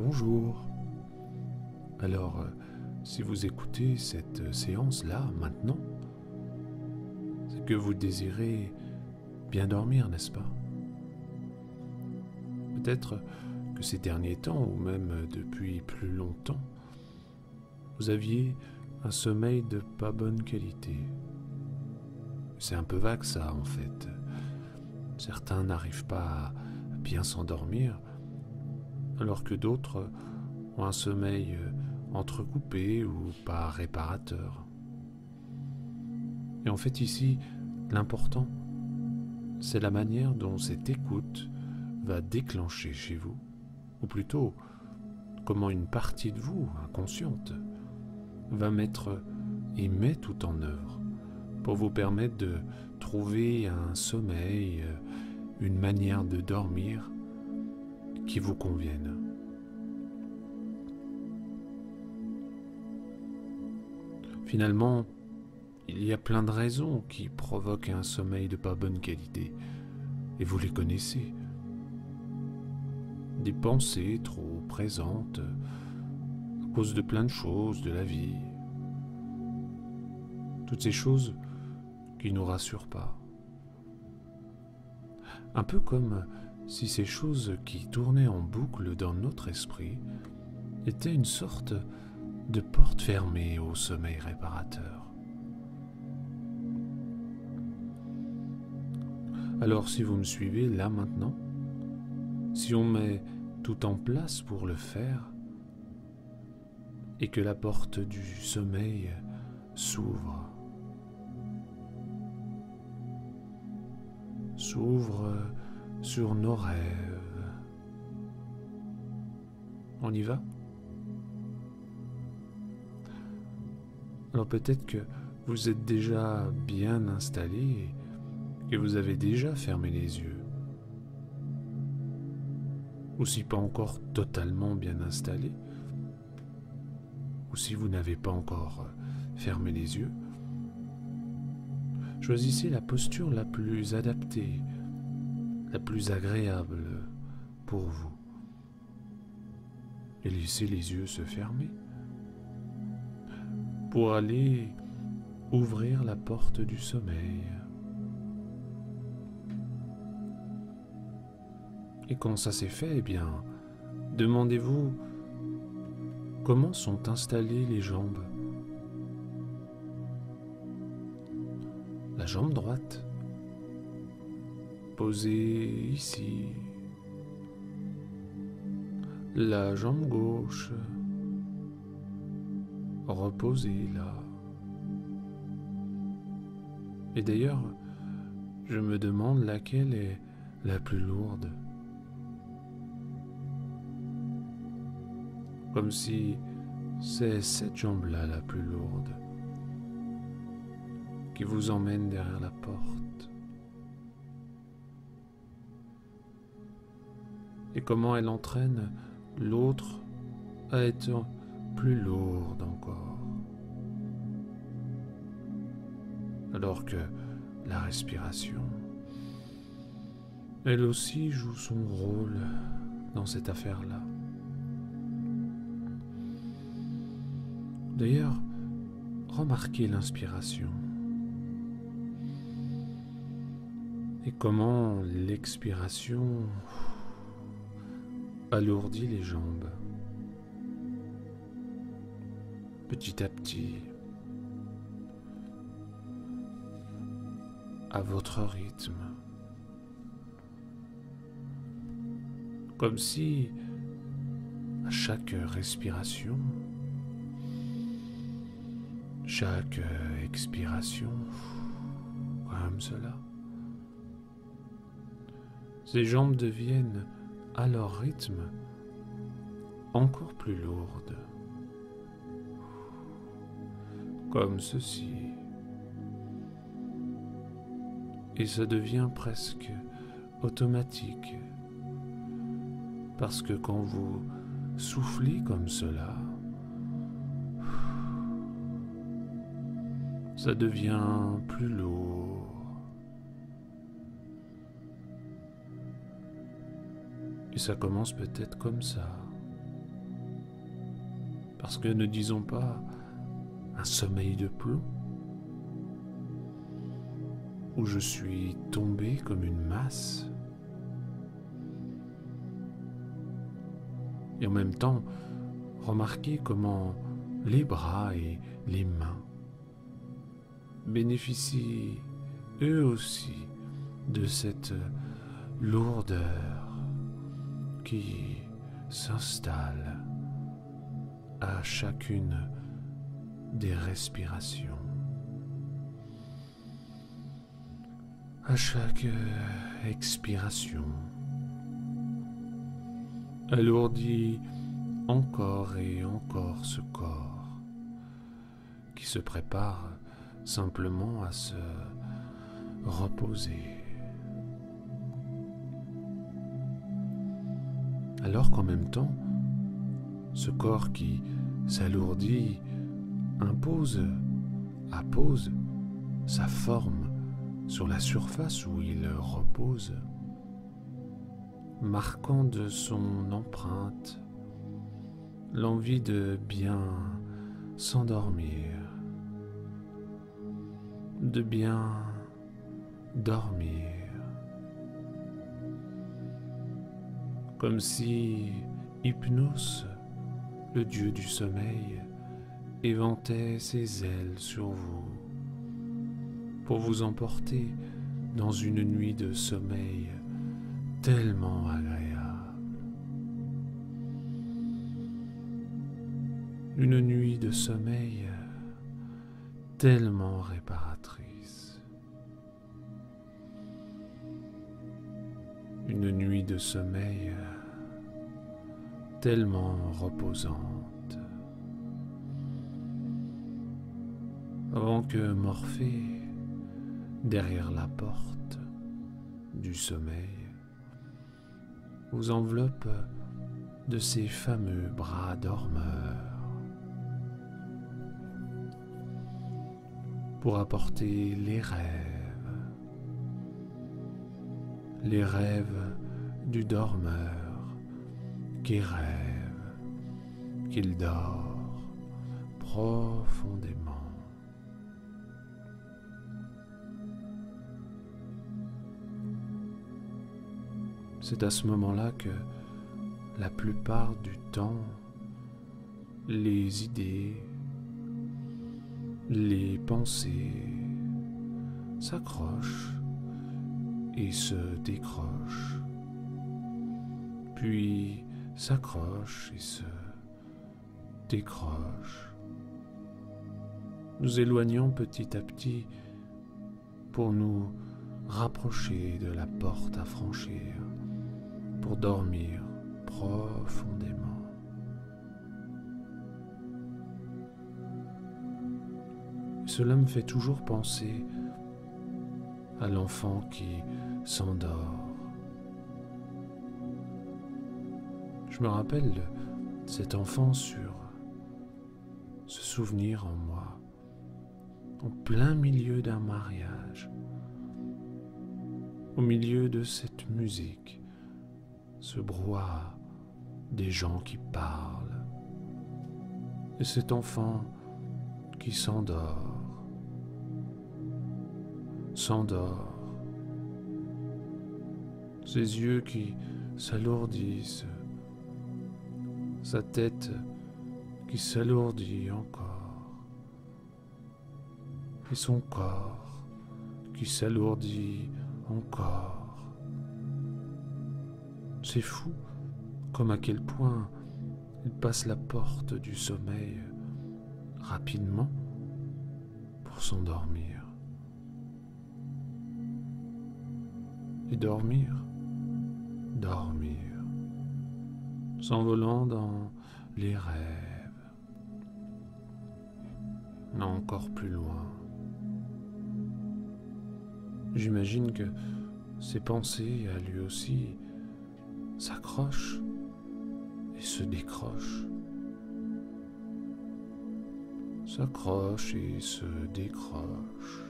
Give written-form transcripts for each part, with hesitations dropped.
Bonjour. Alors, si vous écoutez cette séance-là, maintenant, c'est que vous désirez bien dormir, n'est-ce pas? Peut-être que ces derniers temps, ou même depuis plus longtemps, vous aviez un sommeil de pas bonne qualité. C'est un peu vague ça, en fait. Certains n'arrivent pas à bien s'endormir, alors que d'autres ont un sommeil entrecoupé ou pas réparateur. Et en fait ici, l'important, c'est la manière dont cette écoute va déclencher chez vous, ou plutôt comment une partie de vous, inconsciente, va mettre et met tout en œuvre pour vous permettre de trouver un sommeil, une manière de dormir qui vous convienne. Finalement, il y a plein de raisons qui provoquent un sommeil de pas bonne qualité, et vous les connaissez. Des pensées trop présentes, à cause de plein de choses de la vie. Toutes ces choses qui nous rassurent pas. Un peu comme si ces choses qui tournaient en boucle dans notre esprit étaient une sorte de porte fermée au sommeil réparateur. Alors si vous me suivez là maintenant, si on met tout en place pour le faire et que la porte du sommeil s'ouvre sur nos rêves, on y va? Alors peut-être que vous êtes déjà bien installé et que vous avez déjà fermé les yeux. Ou si pas encore totalement bien installé, ou si vous n'avez pas encore fermé les yeux, choisissez la posture la plus adaptée, la plus agréable pour vous. Et laissez les yeux se fermer pour aller ouvrir la porte du sommeil. Et quand ça s'est fait, eh bien, demandez-vous comment sont installées les jambes. La jambe droite, posée ici. La jambe gauche, reposée là. Et d'ailleurs, je me demande laquelle est la plus lourde. Comme si c'est cette jambe-là la plus lourde qui vous emmène derrière la porte. Et comment elle entraîne l'autre à être plus lourde encore. Alors que la respiration, elle aussi joue son rôle dans cette affaire-là. D'ailleurs, remarquez l'inspiration et comment l'expiration alourdit les jambes petit à petit, à votre rythme, comme si à chaque respiration, chaque expiration, comme cela, ces jambes deviennent à leur rythme encore plus lourdes, comme ceci. Et ça devient presque automatique, parce que quand vous soufflez comme cela, ça devient plus lourd. Et ça commence peut-être comme ça. Parce que ne disons pas un sommeil de plomb, où je suis tombé comme une masse, et en même temps, remarquez comment les bras et les mains bénéficient eux aussi de cette lourdeur qui s'installe à chacune des respirations, à chaque expiration, alourdit encore et encore ce corps qui se prépare simplement à se reposer. Alors qu'en même temps, ce corps qui s'alourdit appose sa forme sur la surface où il repose, marquant de son empreinte l'envie de bien s'endormir, de bien dormir, comme si Hypnos, le dieu du sommeil, éventait ses ailes sur vous pour vous emporter dans une nuit de sommeil tellement agréable. Une nuit de sommeil tellement réparatrice. Une nuit de sommeil tellement reposante. Avant que Morphée, derrière la porte du sommeil, vous enveloppe de ses fameux bras dormeurs pour apporter les rêves du dormeur qui rêve qu'il dort profondément. C'est à ce moment-là que la plupart du temps, les idées, les pensées s'accrochent et se décrochent, puis s'accrochent et se décrochent, nous éloignant petit à petit pour nous rapprocher de la porte à franchir, pour dormir profondément. Cela me fait toujours penser à l'enfant qui s'endort. Je me rappelle de cet enfant sur ce souvenir en moi, en plein milieu d'un mariage, au milieu de cette musique, ce brouhaha des gens qui parlent, et cet enfant qui s'endort, ses yeux qui s'alourdissent, sa tête qui s'alourdit encore, et son corps qui s'alourdit encore. C'est fou comme à quel point il passe la porte du sommeil rapidement pour s'endormir. Et dormir, s'envolant dans les rêves, mais encore plus loin. J'imagine que ses pensées à lui aussi s'accrochent et se décrochent, s'accrochent et se décrochent.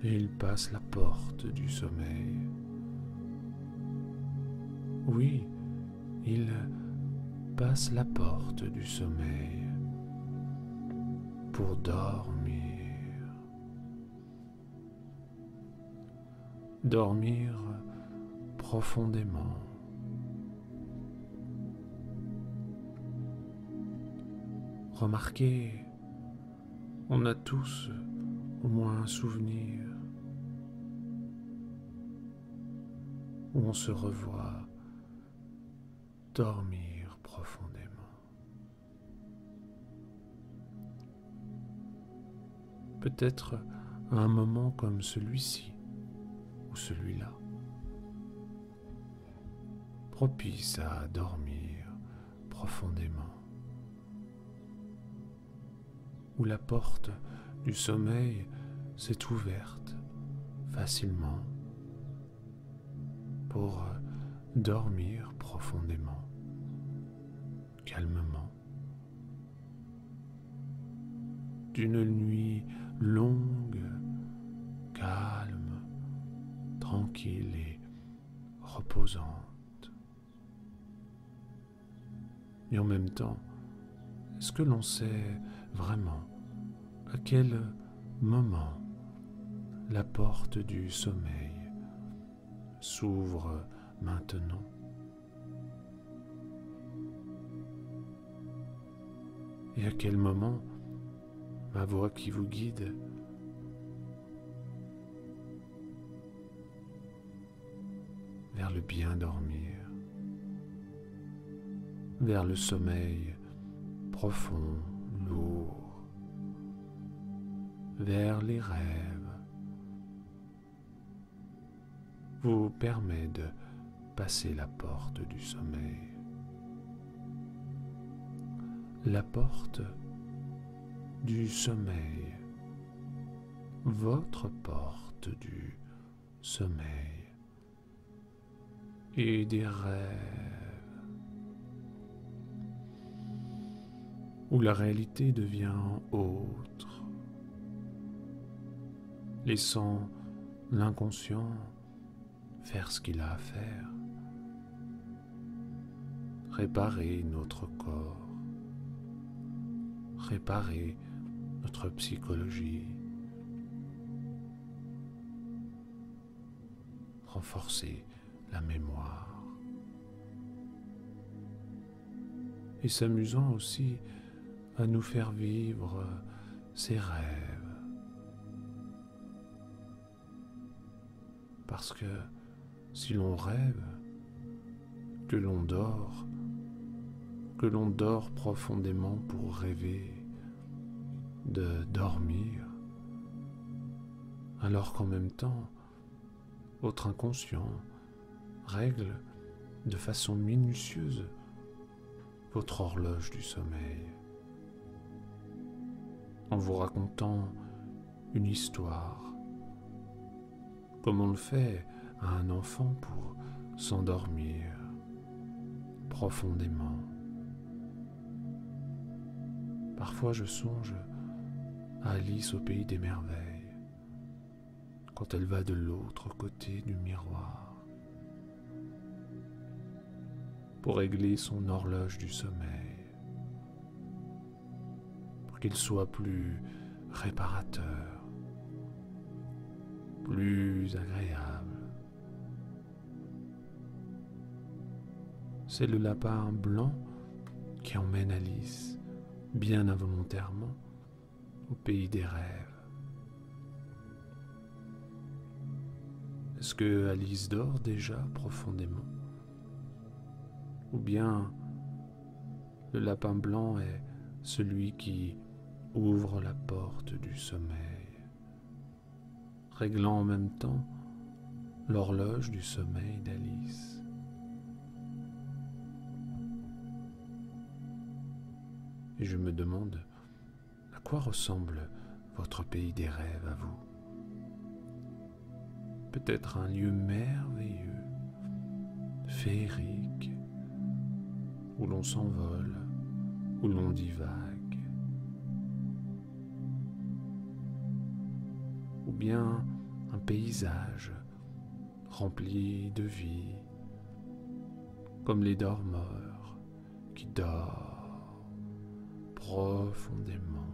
Et il passe la porte du sommeil. Oui, il passe la porte du sommeil pour dormir. Dormir profondément. Remarquez, on a tous au moins un souvenir où on se revoit dormir profondément. Peut-être à un moment comme celui-ci ou celui-là, propice à dormir profondément, où la porte du sommeil s'est ouverte facilement pour dormir profondément, calmement, d'une nuit longue, calme, tranquille et reposante. Et en même temps, est-ce que l'on sait vraiment à quel moment la porte du sommeil s'ouvre maintenant? Et à quel moment ma voix qui vous guide vers le bien dormir, vers le sommeil profond, lourd, vers les rêves, vous permet de passer la porte du sommeil. La porte du sommeil, votre porte du sommeil et des rêves, où la réalité devient autre, laissant l'inconscient faire ce qu'il a à faire, réparer notre corps, réparer notre psychologie, renforcer la mémoire. Et s'amusant aussi à nous faire vivre ses rêves. Parce que si l'on rêve, que l'on dort profondément pour rêver de dormir, alors qu'en même temps, votre inconscient règle de façon minutieuse votre horloge du sommeil, en vous racontant une histoire, comme on le fait à un enfant pour s'endormir profondément. Parfois je songe à Alice au pays des merveilles, quand elle va de l'autre côté du miroir pour régler son horloge du sommeil, pour qu'il soit plus réparateur, plus agréable. C'est le lapin blanc qui emmène Alice, bien involontairement, au pays des rêves. Est-ce que Alice dort déjà profondément? Ou bien le lapin blanc est celui qui ouvre la porte du sommeil, réglant en même temps l'horloge du sommeil d'Alice? Et je me demande à quoi ressemble votre pays des rêves à vous. Peut-être un lieu merveilleux, féerique, où l'on s'envole, où l'on divague. Ou bien un paysage rempli de vie, comme les dormeurs qui dorment profondément,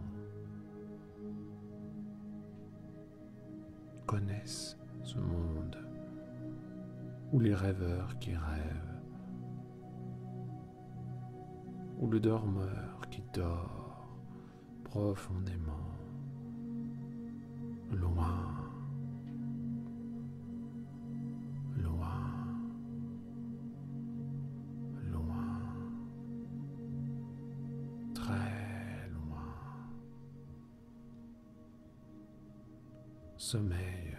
connaissent ce monde, ou les rêveurs qui rêvent, ou le dormeur qui dort profondément, loin, loin, loin, très loin. Sommeil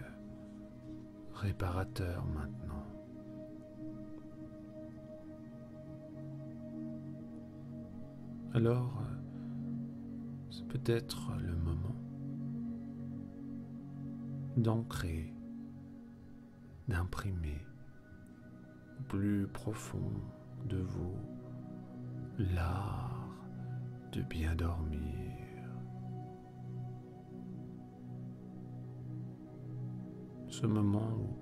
réparateur maintenant. Alors, c'est peut-être le moment d'ancrer, d'imprimer au plus profond de vous l'art de bien dormir. Ce moment où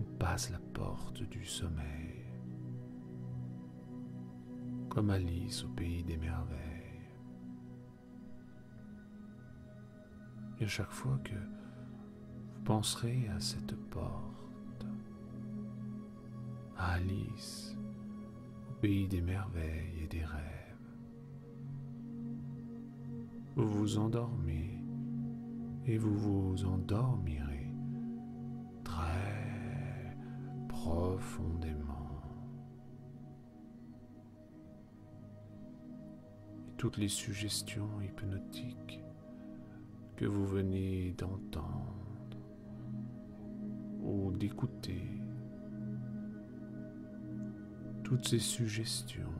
on passe la porte du sommeil, comme Alice au pays des merveilles. Et à chaque fois que vous penserez à cette porte, à Alice au pays des merveilles et des rêves, vous vous endormez et vous vous endormirez très profondément. Et toutes les suggestions hypnotiques que vous venez d'entendre ou d'écouter, toutes ces suggestions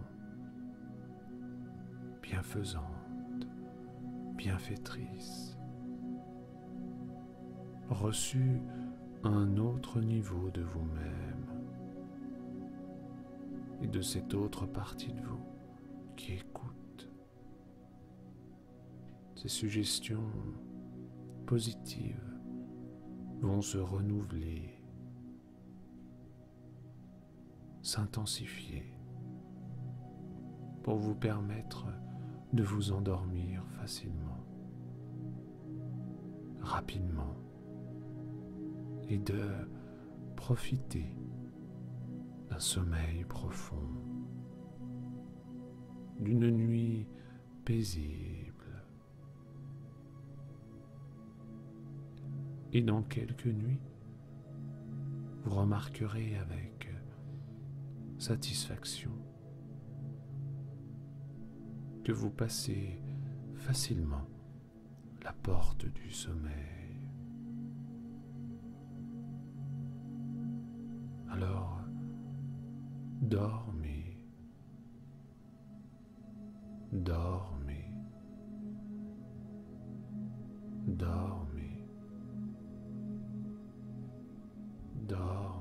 bienfaisantes, bienfaitrices, reçues à un autre niveau de vous-même et de cette autre partie de vous qui écoute. Ces suggestions positives vont se renouveler, s'intensifier pour vous permettre de vous endormir facilement, rapidement, et de profiter d'un sommeil profond, d'une nuit paisible. Et dans quelques nuits, vous remarquerez avec satisfaction que vous passez facilement la porte du sommeil. Alors, dormez, dormez, dormez, dormez.